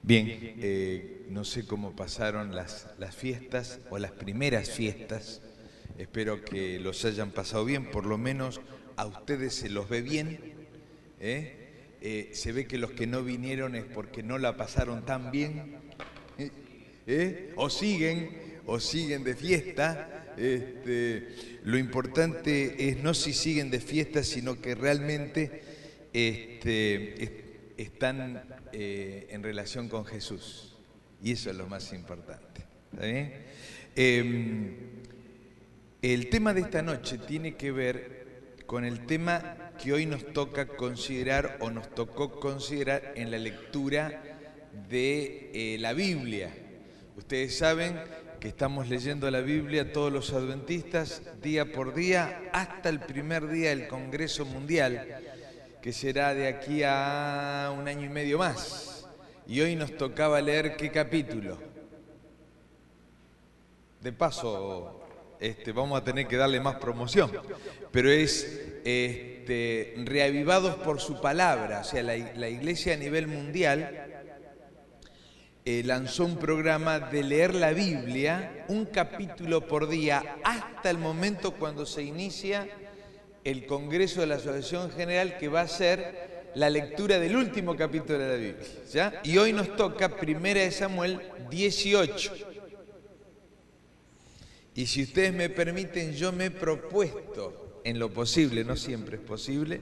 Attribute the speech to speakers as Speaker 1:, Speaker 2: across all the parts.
Speaker 1: Bien, no sé cómo pasaron las fiestas o las primeras fiestas. Espero que los hayan pasado bien, por lo menos a ustedes se los ve bien. Se ve que los que no vinieron es porque no la pasaron tan bien. O siguen de fiesta. Lo importante es no si siguen de fiesta, sino que realmente están en relación con Jesús. Y eso es lo más importante. ¿Está bien? El tema de esta noche tiene que ver con el tema que hoy nos toca considerar o nos tocó considerar en la lectura de la Biblia. Ustedes saben que estamos leyendo la Biblia todos los adventistas día por día hasta el primer día del Congreso Mundial, que será de aquí a un año y medio más. Y hoy nos tocaba leer ¿qué capítulo? De paso, vamos a tener que darle más promoción, pero es reavivados por su palabra. O sea, la iglesia a nivel mundial lanzó un programa de leer la Biblia un capítulo por día hasta el momento cuando se inicia el Congreso de la Asociación General, que va a ser la lectura del último capítulo de la Biblia, ¿ya? Y hoy nos toca 1 de Samuel 18. Y si ustedes me permiten, yo me he propuesto, en lo posible, no siempre es posible,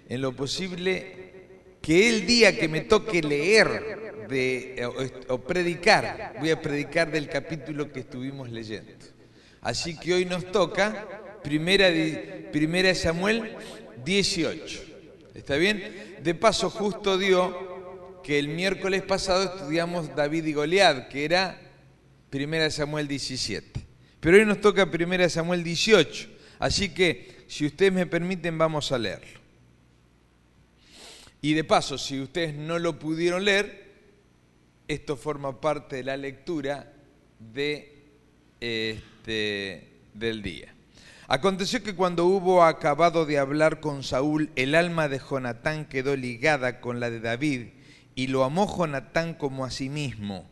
Speaker 1: en lo posible, que el día que me toque leer o predicar, voy a predicar del capítulo que estuvimos leyendo. Así que hoy nos toca Primera de Samuel 18. ¿Está bien? De paso, justo dio que el miércoles pasado estudiamos David y Goliat, que era 1 de Samuel 17. Pero hoy nos toca 1 de Samuel 18. Así que, si ustedes me permiten, vamos a leerlo. Y de paso, si ustedes no lo pudieron leer, esto forma parte de la lectura del día. Aconteció que cuando hubo acabado de hablar con Saúl, el alma de Jonatán quedó ligada con la de David, y lo amó Jonatán como a sí mismo.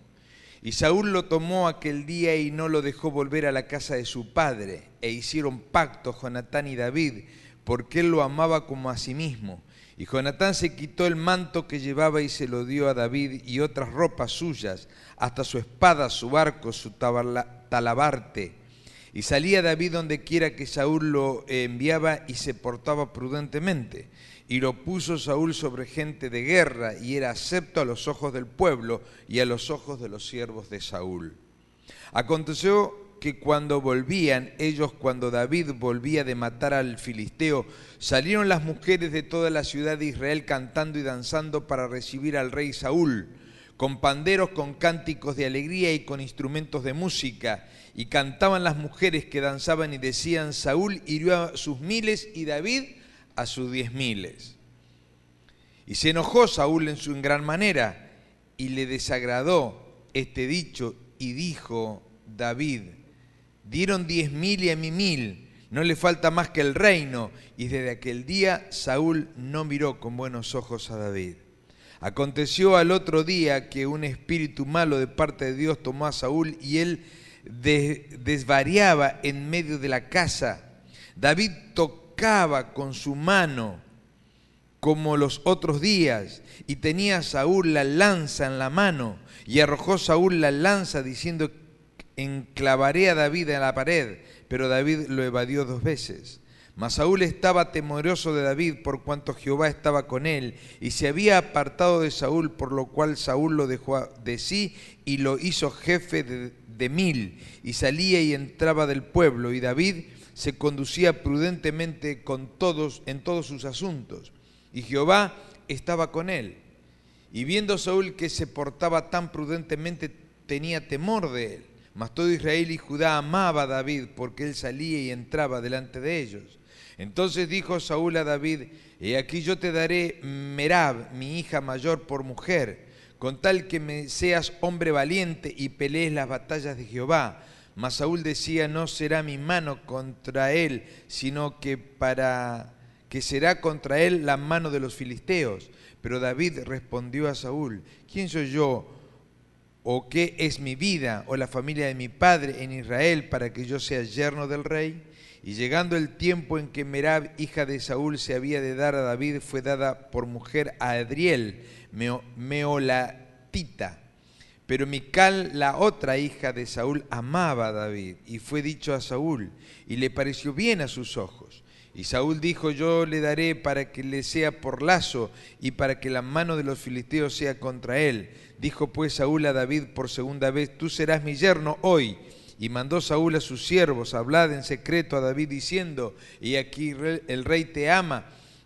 Speaker 1: Y Saúl lo tomó aquel día y no lo dejó volver a la casa de su padre. E hicieron pacto Jonatán y David, porque él lo amaba como a sí mismo. Y Jonatán se quitó el manto que llevaba y se lo dio a David y otras ropas suyas, hasta su espada, su arco, su talabarte. Y salía David donde quiera que Saúl lo enviaba y se portaba prudentemente. Y lo puso Saúl sobre gente de guerra y era acepto a los ojos del pueblo y a los ojos de los siervos de Saúl. Aconteció que cuando volvían ellos, cuando David volvía de matar al filisteo, salieron las mujeres de toda la ciudad de Israel cantando y danzando para recibir al rey Saúl, con panderos, con cánticos de alegría y con instrumentos de música. Y cantaban las mujeres que danzaban y decían: Saúl hirió a sus miles y David a sus 10.000. Y se enojó Saúl en gran manera y le desagradó este dicho y dijo David: dieron 10.000 y a mí 1.000, no le falta más que el reino. Y desde aquel día Saúl no miró con buenos ojos a David. Aconteció al otro día que un espíritu malo de parte de Dios tomó a Saúl y él desvariaba en medio de la casa. David tocaba con su mano como los otros días y tenía Saúl la lanza en la mano, y arrojó Saúl la lanza diciendo: enclavaré a David en la pared, pero David lo evadió 2 veces. Mas Saúl estaba temeroso de David por cuanto Jehová estaba con él, y se había apartado de Saúl, por lo cual Saúl lo dejó de sí y lo hizo jefe de 1.000, y salía y entraba del pueblo, y David se conducía prudentemente en todos sus asuntos, y Jehová estaba con él. Y viendo Saúl que se portaba tan prudentemente, tenía temor de él. Mas todo Israel y Judá amaba a David, porque él salía y entraba delante de ellos. Entonces dijo Saúl a David: he aquí yo te daré Merab, mi hija mayor, por mujer, con tal que me seas hombre valiente y pelees las batallas de Jehová. Mas Saúl decía: no será mi mano contra él, sino que será contra él la mano de los filisteos. Pero David respondió a Saúl: ¿quién soy yo ¿O qué es mi vida o la familia de mi padre en Israel para que yo sea yerno del rey? Y llegando el tiempo en que Merab, hija de Saúl, se había de dar a David, fue dada por mujer a Adriel, meolatita. Pero Mical, la otra hija de Saúl, amaba a David, y fue dicho a Saúl, y le pareció bien a sus ojos. Y Saúl dijo, yo le daré para que le sea por lazo, y para que la mano de los filisteos sea contra él. Dijo pues Saúl a David por segunda vez, tú serás mi yerno hoy. Y mandó Saúl a sus siervos, hablad en secreto a David diciendo, y aquí el rey te ama,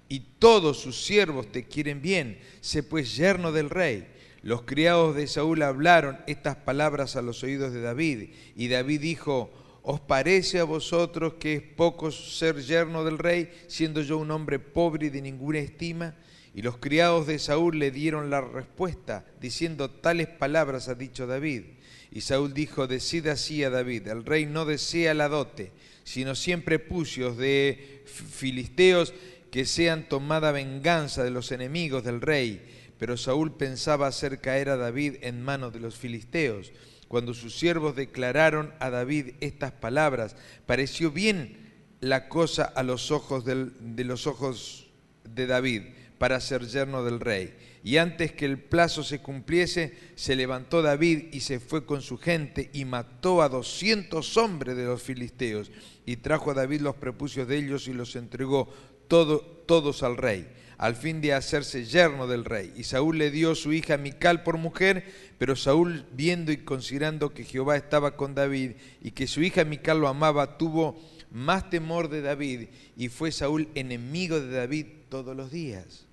Speaker 1: y todos sus siervos te quieren bien, sé pues yerno del rey. Los criados de Saúl hablaron estas palabras a los oídos de David, y David dijo, ¿os parece a vosotros que es poco ser yerno del rey, siendo yo un hombre pobre y de ninguna estima? Y los criados de Saúl le dieron la respuesta, diciendo, tales palabras ha dicho David. Y Saúl dijo, decid así a David, el rey no desea la dote, sino siempre pucios de filisteos, que sean tomada venganza de los enemigos del rey. Pero Saúl pensaba hacer caer a David en manos de los filisteos. Cuando sus siervos declararon a David estas palabras, pareció bien la cosa a los ojos de David para ser yerno del rey. Y antes que el plazo se cumpliese, se levantó David y se fue con su gente y mató a 200 hombres de los filisteos. Y trajo a David los prepucios de ellos y los entregó todos al rey, al fin de hacerse yerno del rey. Y Saúl le dio su hija Mical por mujer, pero Saúl, viendo y considerando que Jehová estaba con David y que su hija Mical lo amaba, tuvo más temor de David, y fue Saúl enemigo de David todos los días.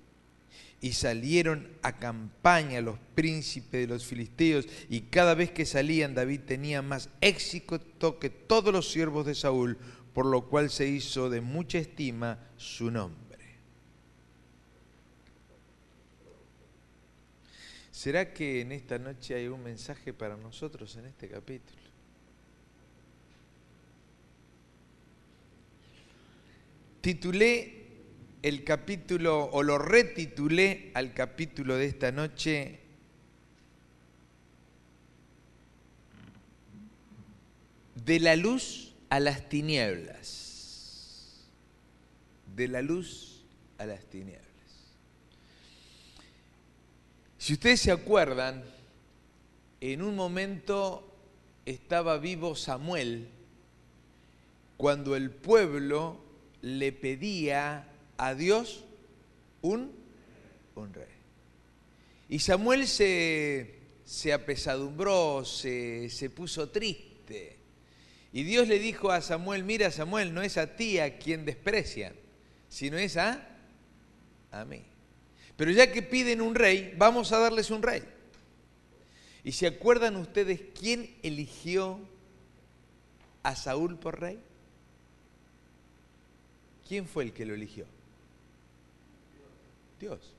Speaker 1: Y salieron a campaña los príncipes de los filisteos, y cada vez que salían David tenía más éxito que todos los siervos de Saúl, por lo cual se hizo de mucha estima su nombre. ¿Será que en esta noche hay un mensaje para nosotros en este capítulo? Titulé el capítulo, o lo retitulé al capítulo de esta noche, De la luz a las tinieblas. De la luz a las tinieblas. Si ustedes se acuerdan, en un momento estaba vivo Samuel cuando el pueblo le pedía a Dios un rey. Y Samuel se apesadumbró, se puso triste. Y Dios le dijo a Samuel, mira Samuel, no es a ti a quien desprecian, sino es a mí. Pero ya que piden un rey, vamos a darles un rey. ¿Y se acuerdan ustedes quién eligió a Saúl por rey? ¿Quién fue el que lo eligió? Dios.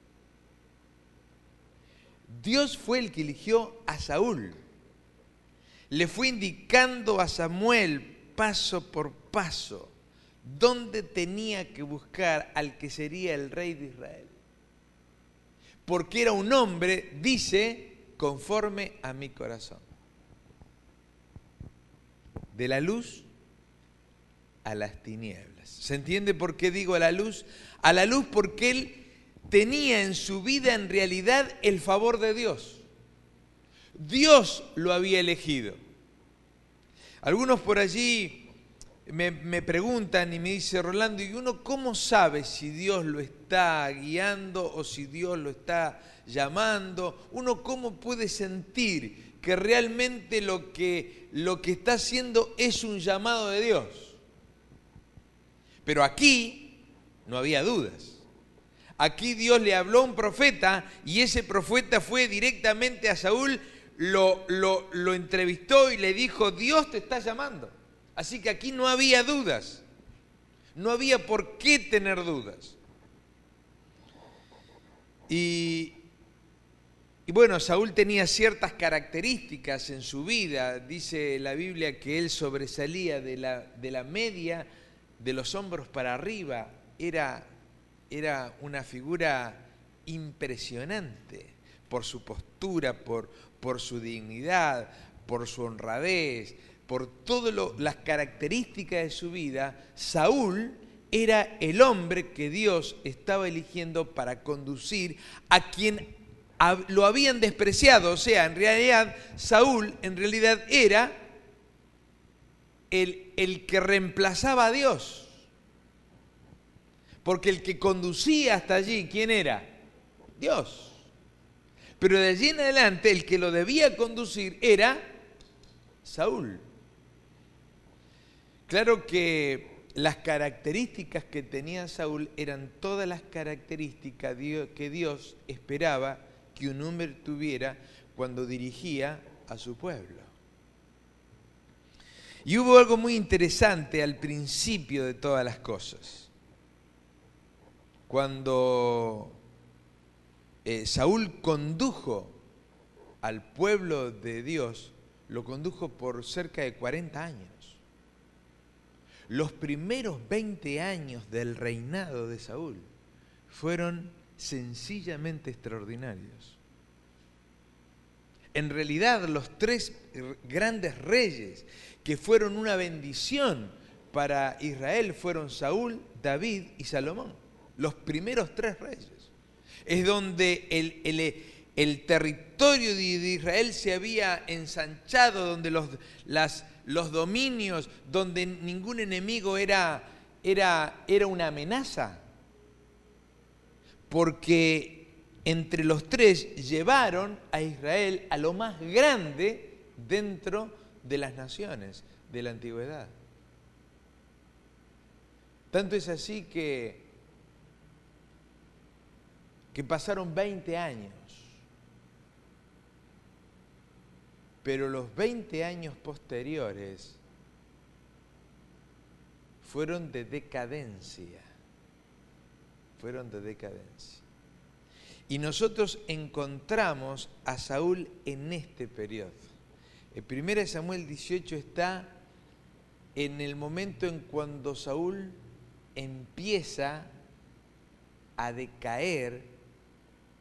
Speaker 1: Dios fue el que eligió a Saúl. Le fue indicando a Samuel paso por paso dónde tenía que buscar al que sería el rey de Israel. Porque era un hombre, dice, conforme a mi corazón. De la luz a las tinieblas. ¿Se entiende por qué digo a la luz? A la luz porque él tenía en su vida en realidad el favor de Dios. Dios lo había elegido. Algunos por allí me preguntan y me dice, Rolando, ¿y uno cómo sabe si Dios lo está guiando o si Dios lo está llamando? ¿Uno cómo puede sentir que realmente lo que está haciendo es un llamado de Dios? Pero aquí no había dudas. Aquí Dios le habló a un profeta y ese profeta fue directamente a Saúl, lo entrevistó y le dijo, Dios te está llamando. Así que aquí no había dudas, no había por qué tener dudas. Y bueno, Saúl tenía ciertas características en su vida. Dice la Biblia que él sobresalía de la media, de los hombros para arriba. Era una figura impresionante. por su postura, por su dignidad, por su honradez, por todas las características de su vida, Saúl era el hombre que Dios estaba eligiendo para conducir a quien lo habían despreciado. O sea, en realidad, Saúl en realidad era el que reemplazaba a Dios. Porque el que conducía hasta allí, ¿quién era? Dios. Pero de allí en adelante, el que lo debía conducir era Saúl. Claro que las características que tenía Saúl eran todas las características que Dios esperaba que un hombre tuviera cuando dirigía a su pueblo. Y hubo algo muy interesante al principio de todas las cosas. Cuando Saúl condujo al pueblo de Dios, lo condujo por cerca de 40 años. Los primeros 20 años del reinado de Saúl fueron sencillamente extraordinarios. En realidad, los 3 grandes reyes que fueron una bendición para Israel fueron Saúl, David y Salomón. Los primeros 3 reyes. Es donde el territorio de Israel se había ensanchado, donde los dominios, donde ningún enemigo era una amenaza. Porque entre los 3 llevaron a Israel a lo más grande dentro de las naciones de la antigüedad. Tanto es así que pasaron 20 años, pero los 20 años posteriores fueron de decadencia, Y nosotros encontramos a Saúl en este periodo. En 1 Samuel 18 está en el momento en cuando Saúl empieza a decaer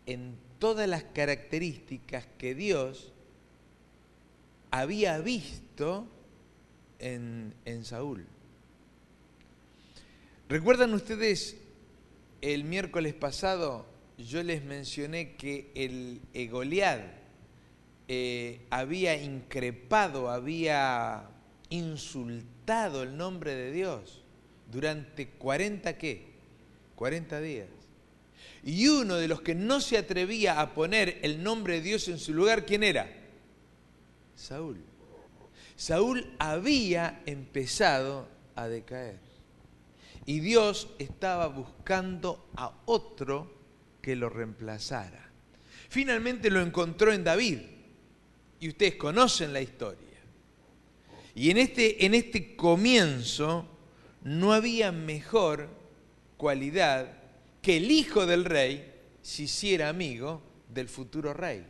Speaker 1: en todas las características que Dios había visto en Saúl. ¿Recuerdan ustedes el miércoles pasado? Yo les mencioné que el Goliat había increpado, había insultado el nombre de Dios durante 40 días. Y uno de los que no se atrevía a poner el nombre de Dios en su lugar, ¿quién era? Saúl. Saúl había empezado a decaer. Y Dios estaba buscando a otro que lo reemplazara. Finalmente lo encontró en David. Y ustedes conocen la historia. Y en este comienzo no había mejor cualidad que el hijo del rey se hiciera amigo del futuro rey.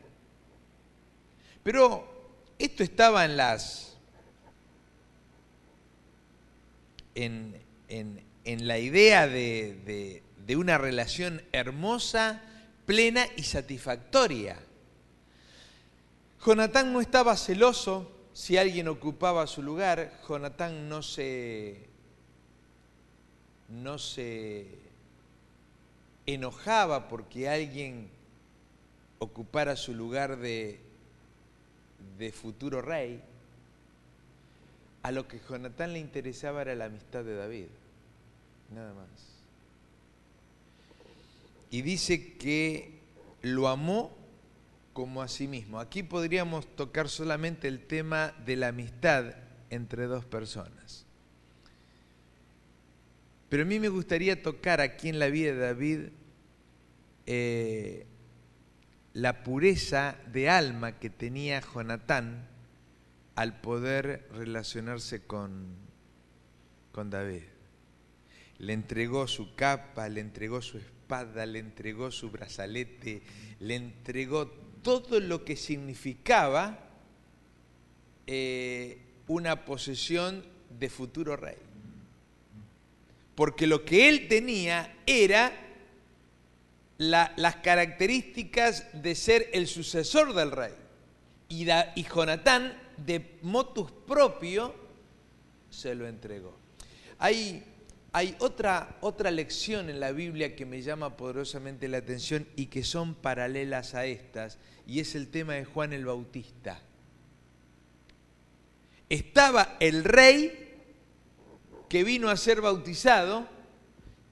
Speaker 1: Pero esto estaba en la idea de una relación hermosa, plena y satisfactoria. Jonatán no estaba celoso si alguien ocupaba su lugar. Jonatán no se enojaba porque alguien ocupara su lugar de futuro rey. A lo que Jonatán le interesaba era la amistad de David, nada más. Y dice que lo amó como a sí mismo. Aquí podríamos tocar solamente el tema de la amistad entre 2 personas. Pero a mí me gustaría tocar aquí en la vida de David la pureza de alma que tenía Jonatán al poder relacionarse con David. Le entregó su capa, le entregó su espada, le entregó su brazalete, le entregó todo lo que significaba una posesión de futuro rey. Porque lo que él tenía era las características de ser el sucesor del rey. Y Jonatán, de motus propio, se lo entregó. Hay otra lección en la Biblia que me llama poderosamente la atención y que son paralelas a estas, y es el tema de Juan el Bautista. Estaba el rey que vino a ser bautizado,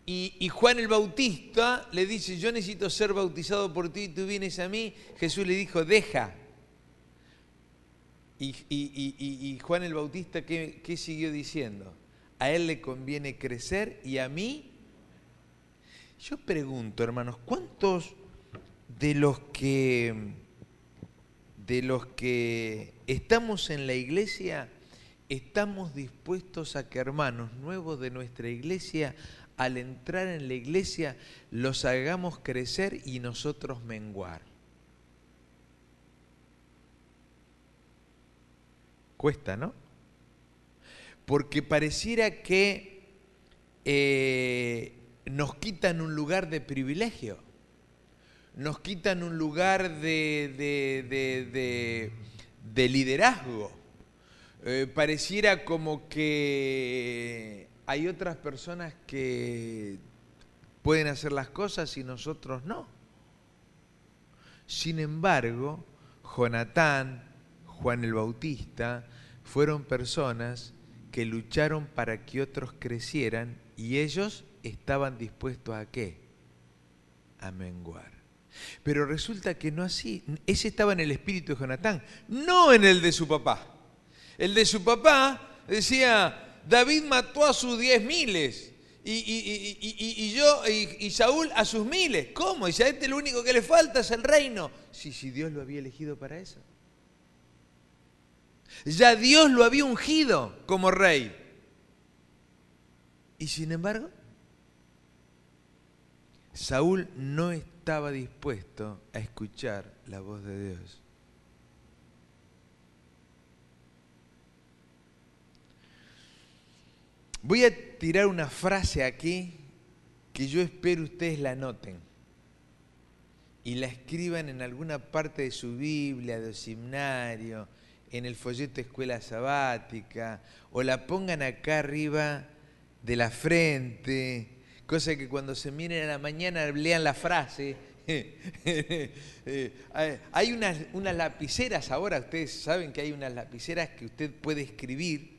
Speaker 1: y Juan el Bautista le dice: yo necesito ser bautizado por ti y tú vienes a mí. Jesús le dijo: deja. Y Juan el Bautista, ¿qué siguió diciendo? A él le conviene crecer y a mí. Yo pregunto, hermanos, ¿cuántos de los que estamos en la iglesia estamos dispuestos a que hermanos nuevos de nuestra iglesia, al entrar en la iglesia, los hagamos crecer y nosotros menguar? Cuesta, ¿no? Porque pareciera que nos quitan un lugar de privilegio, nos quitan un lugar de liderazgo. Pareciera como que hay otras personas que pueden hacer las cosas y nosotros no. Sin embargo, Jonatán, Juan el Bautista, fueron personas que lucharon para que otros crecieran, y ellos estaban dispuestos ¿a qué? A menguar. Pero resulta que no así. Ese estaba en el espíritu de Jonatán, no en el de su papá. El de su papá decía: David mató a sus 10.000 y Saúl a sus 1.000. ¿Cómo? Y si a este lo único que le falta es el reino. Sí, Dios lo había elegido para eso. Ya Dios lo había ungido como rey. Y sin embargo, Saúl no estaba dispuesto a escuchar la voz de Dios. Voy a tirar una frase aquí que yo espero ustedes la anoten y la escriban en alguna parte de su Biblia, de su himnario, en el folleto de escuela sabática, o la pongan acá arriba de la frente, cosa que cuando se miren a la mañana lean la frase. Hay unas lapiceras ahora, ustedes saben que hay unas lapiceras que usted puede escribir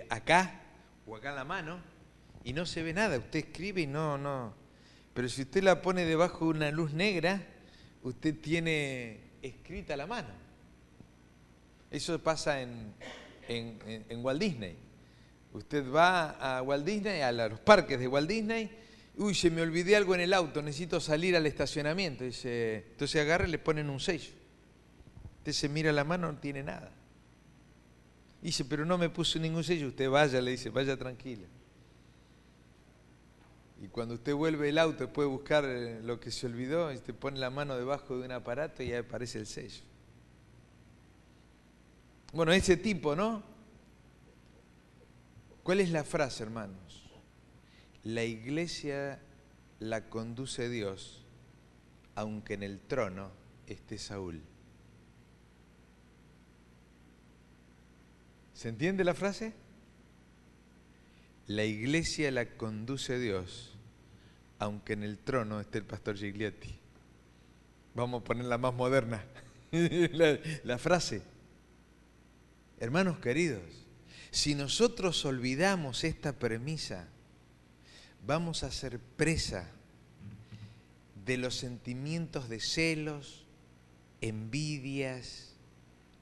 Speaker 1: acá o acá en la mano y no se ve nada, usted escribe y no. Pero si usted la pone debajo de una luz negra, usted tiene escrita la mano. Eso pasa en Walt Disney. Usted va a Walt Disney, a los parques de Walt Disney. Uy, se me olvidé algo en el auto, necesito salir al estacionamiento. Dice, entonces agarra y le ponen un sello. Usted se mira la mano, no tiene nada. Dice, pero no me puso ningún sello. Usted vaya, le dice, vaya tranquila. Y cuando usted vuelve el auto, puede buscar lo que se olvidó, y usted pone la mano debajo de un aparato y ahí aparece el sello. Bueno, ese tipo, ¿no? ¿Cuál es la frase, hermanos? La iglesia la conduce Dios, aunque en el trono esté Saúl. ¿Se entiende la frase? La iglesia la conduce Dios, aunque en el trono esté el pastor Giglietti. Vamos a ponerla más moderna. la frase. Hermanos queridos, si nosotros olvidamos esta premisa, vamos a ser presa de los sentimientos de celos, envidias,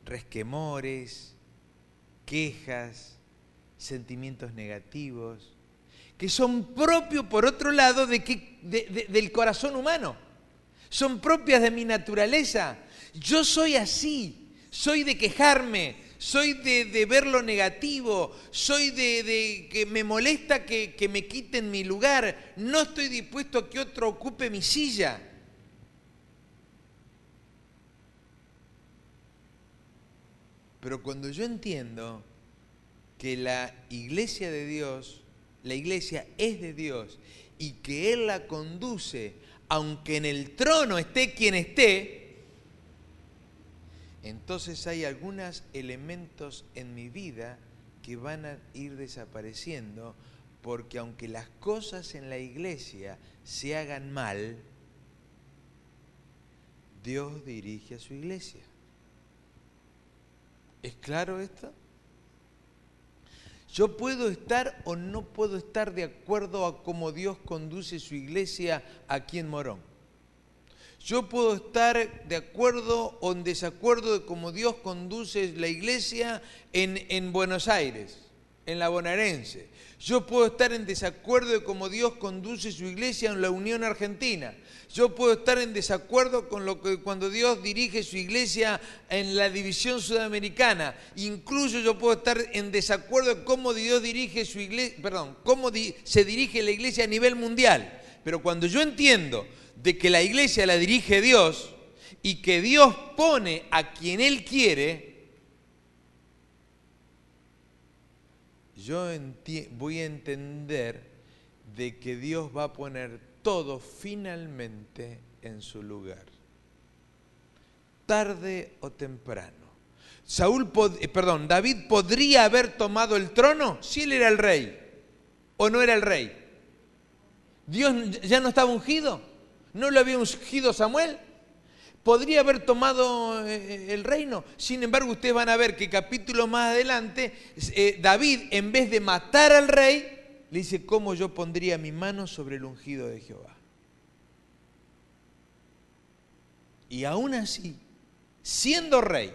Speaker 1: resquemores, quejas, sentimientos negativos, que son propios, por otro lado, del corazón humano. Son propias de mi naturaleza. Yo soy así, soy de quejarme, soy de ver lo negativo, soy de que me molesta que me quiten mi lugar, no estoy dispuesto a que otro ocupe mi silla. Pero cuando yo entiendo que la iglesia de Dios, la iglesia es de Dios y que Él la conduce, aunque en el trono esté quien esté, entonces hay algunos elementos en mi vida que van a ir desapareciendo, porque aunque las cosas en la iglesia se hagan mal, Dios dirige a su iglesia. ¿Es claro esto? Yo puedo estar o no puedo estar de acuerdo a cómo Dios conduce su iglesia aquí en Morón. Yo puedo estar de acuerdo o en desacuerdo de cómo Dios conduce la iglesia en Buenos Aires, en la bonaerense. Yo puedo estar en desacuerdo de cómo Dios conduce su iglesia en la Unión Argentina. Yo puedo estar en desacuerdo con cuando Dios dirige su iglesia en la división sudamericana. Incluso yo puedo estar en desacuerdo de cómo Dios dirige su iglesia, cómo se dirige la iglesia a nivel mundial. Pero cuando yo entiendo de que la iglesia la dirige Dios y que Dios pone a quien Él quiere, yo voy a entender de que Dios va a poner todo finalmente en su lugar, tarde o temprano. David podría haber tomado el trono si él era el rey o no era el rey. Dios ya no estaba ungido, no lo había ungido Samuel. Podría haber tomado el reino. Sin embargo, ustedes van a ver que capítulos más adelante, David, en vez de matar al rey, le dice: ¿cómo yo pondría mi mano sobre el ungido de Jehová? Y aún así, siendo rey,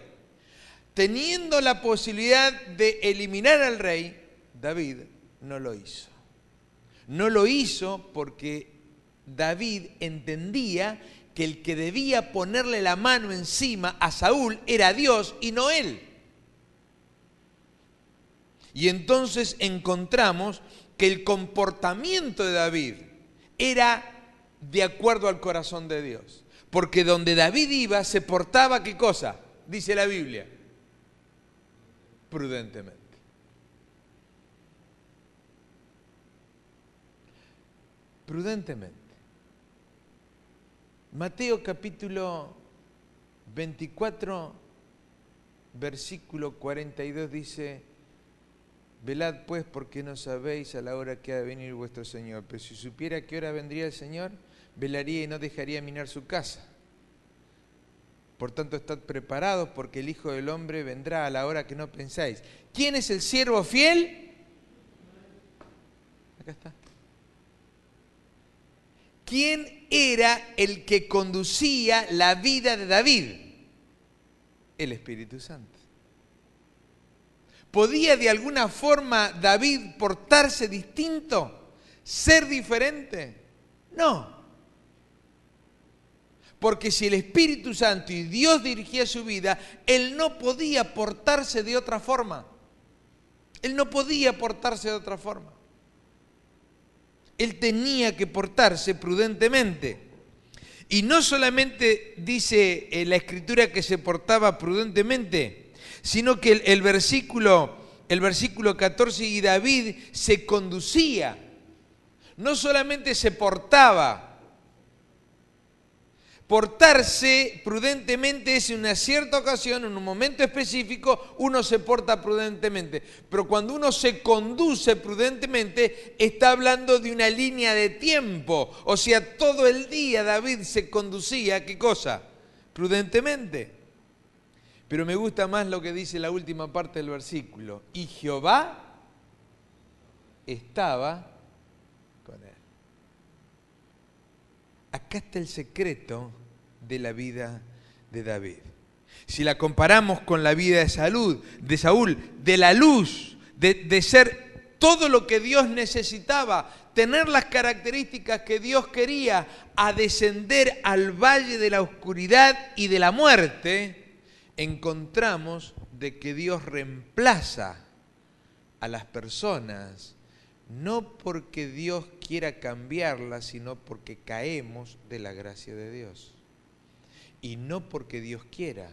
Speaker 1: teniendo la posibilidad de eliminar al rey, David no lo hizo. No lo hizo porque David entendía que el que debía ponerle la mano encima a Saúl era Dios y no él. Y entonces encontramos que el comportamiento de David era de acuerdo al corazón de Dios. Porque donde David iba se portaba, ¿qué cosa? Dice la Biblia, prudentemente. Prudentemente. Mateo capítulo 24, versículo 42 dice: velad pues, porque no sabéis a la hora que ha de venir vuestro Señor. Pero si supiera a qué hora vendría el Señor, velaría y no dejaría minar su casa. Por tanto, estad preparados, porque el Hijo del Hombre vendrá a la hora que no pensáis. ¿Quién es el siervo fiel? Acá está. ¿Quién era el que conducía la vida de David? El Espíritu Santo. ¿Podía de alguna forma David portarse distinto? ¿Ser diferente? No. Porque si el Espíritu Santo y Dios dirigía su vida, él no podía portarse de otra forma. Él no podía portarse de otra forma. Él tenía que portarse prudentemente. Y no solamente dice la Escritura que se portaba prudentemente, sino que el versículo 14, y David se conducía. No solamente se portaba. Portarse prudentemente es en una cierta ocasión, en un momento específico, uno se porta prudentemente. Pero cuando uno se conduce prudentemente, está hablando de una línea de tiempo. O sea, todo el día David se conducía, ¿qué cosa? Prudentemente. Pero me gusta más lo que dice la última parte del versículo. Y Jehová estaba con él. Acá está el secreto de la vida de David. Si la comparamos con la vida de Saúl, de la luz, de ser todo lo que Dios necesitaba, tener las características que Dios quería, a descender al valle de la oscuridad y de la muerte, encontramos de que Dios reemplaza a las personas. No porque Dios quiera cambiarla, sino porque caemos de la gracia de Dios. Y no porque Dios quiera.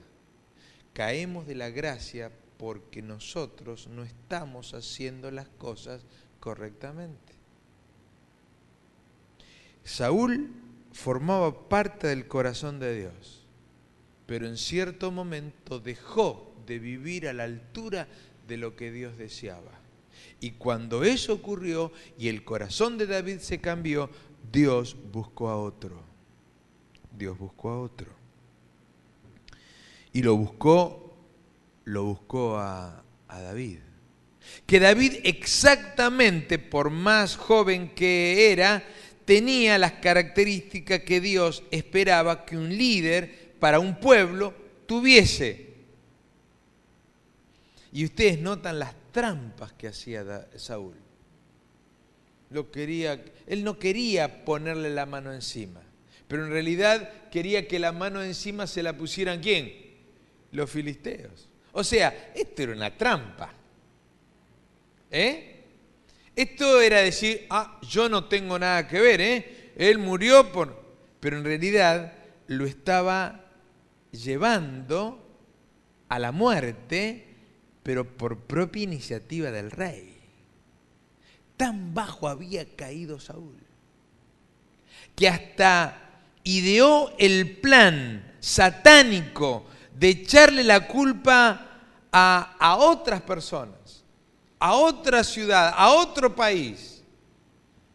Speaker 1: Caemos de la gracia porque nosotros no estamos haciendo las cosas correctamente. Saúl formaba parte del corazón de Dios, pero en cierto momento dejó de vivir a la altura de lo que Dios deseaba. Y cuando eso ocurrió y el corazón de David se cambió, Dios buscó a otro. Dios buscó a otro. Y lo buscó a David. Que David, exactamente por más joven que era, tenía las características que Dios esperaba que un líder para un pueblo tuviese. Y ustedes notan las trampas que hacía Saúl. Él no quería ponerle la mano encima, pero en realidad quería que la mano encima se la pusieran ¿quién? Los filisteos. O sea, esto era una trampa. Esto era decir, yo no tengo nada que ver, él murió por... Pero en realidad lo estaba llevando a la muerte, pero por propia iniciativa del rey. Tan bajo había caído Saúl, que hasta ideó el plan satánico de echarle la culpa a otras personas, a otra ciudad, a otro país,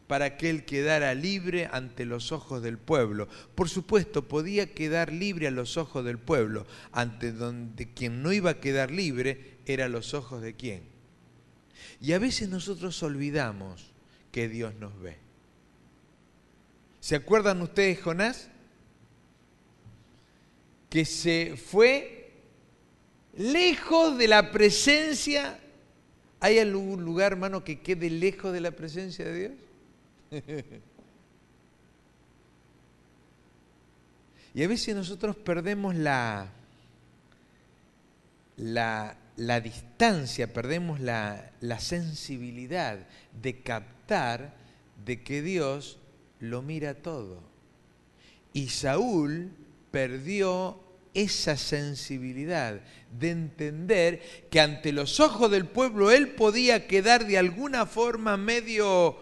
Speaker 1: para que él quedara libre ante los ojos del pueblo. Por supuesto, podía quedar libre a los ojos del pueblo, ante donde quien no iba a quedar libre era a los ojos de quién. Y a veces nosotros olvidamos que Dios nos ve. ¿Se acuerdan ustedes de Jonás? Que se fue lejos de la presencia. ¿Hay algún lugar, hermano, que quede lejos de la presencia de Dios? Y a veces nosotros perdemos la distancia, perdemos la sensibilidad de captar de que Dios lo mira todo. Y Saúl perdió esa sensibilidad de entender que ante los ojos del pueblo él podía quedar de alguna forma medio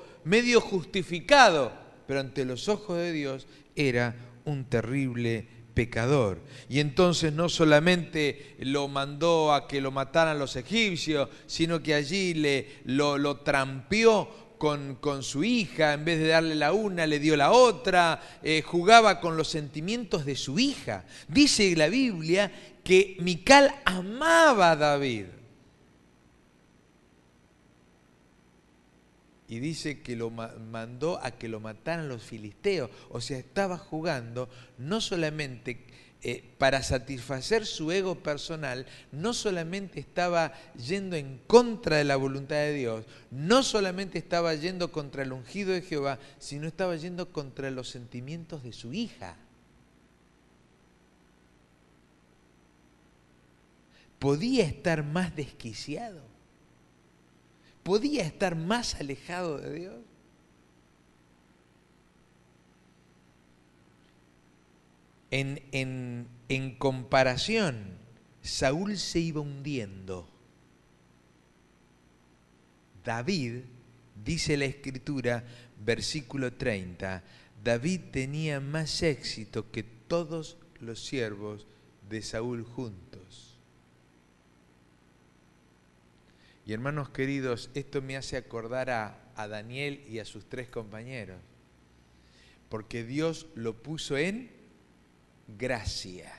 Speaker 1: justificado, pero ante los ojos de Dios era un terrible pecador. Y entonces no solamente lo mandó a que lo mataran los egipcios, sino que allí lo trampeó con su hija. En vez de darle la una, le dio la otra. Jugaba con los sentimientos de su hija. Dice la Biblia que Mical amaba a David. Y dice que lo mandó a que lo mataran los filisteos. O sea, estaba jugando no solamente para satisfacer su ego personal, no solamente estaba yendo en contra de la voluntad de Dios, no solamente estaba yendo contra el ungido de Jehová, sino estaba yendo contra los sentimientos de su hija. ¿Podía estar más desquiciado? ¿Podía estar más alejado de Dios? En comparación, Saúl se iba hundiendo. David, dice la Escritura, versículo 30, David tenía más éxito que todos los siervos de Saúl juntos. Y hermanos queridos, esto me hace acordar a Daniel y a sus 3 compañeros, porque Dios lo puso en gracia,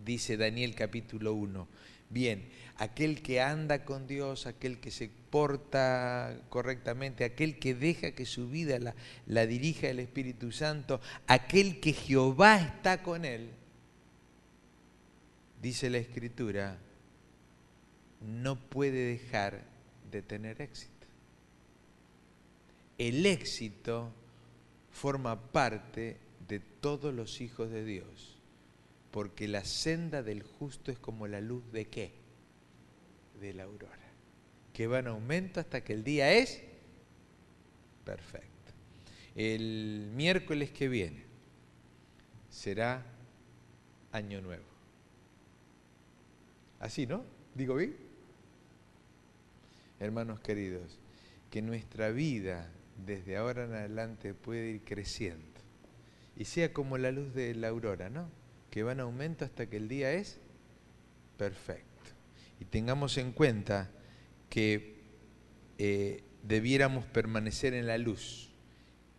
Speaker 1: dice Daniel capítulo 1. Bien, aquel que anda con Dios, aquel que se porta correctamente, aquel que deja que su vida la dirija el Espíritu Santo, aquel que Jehová está con él, dice la Escritura, no puede dejar de tener éxito. El éxito forma parte de todos los hijos de Dios, porque la senda del justo es como la luz de ¿qué? De la aurora, que va en aumento hasta que el día es perfecto. El miércoles que viene será Año Nuevo. Así, ¿no? ¿Digo bien? Hermanos queridos, que nuestra vida desde ahora en adelante puede ir creciendo. Y sea como la luz de la aurora, ¿no? Que va en aumento hasta que el día es perfecto. Y tengamos en cuenta que debiéramos permanecer en la luz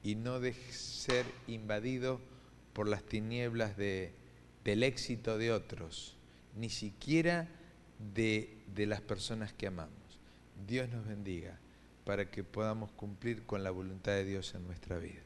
Speaker 1: y no de ser invadido por las tinieblas del éxito de otros, ni siquiera de las personas que amamos. Dios nos bendiga para que podamos cumplir con la voluntad de Dios en nuestra vida.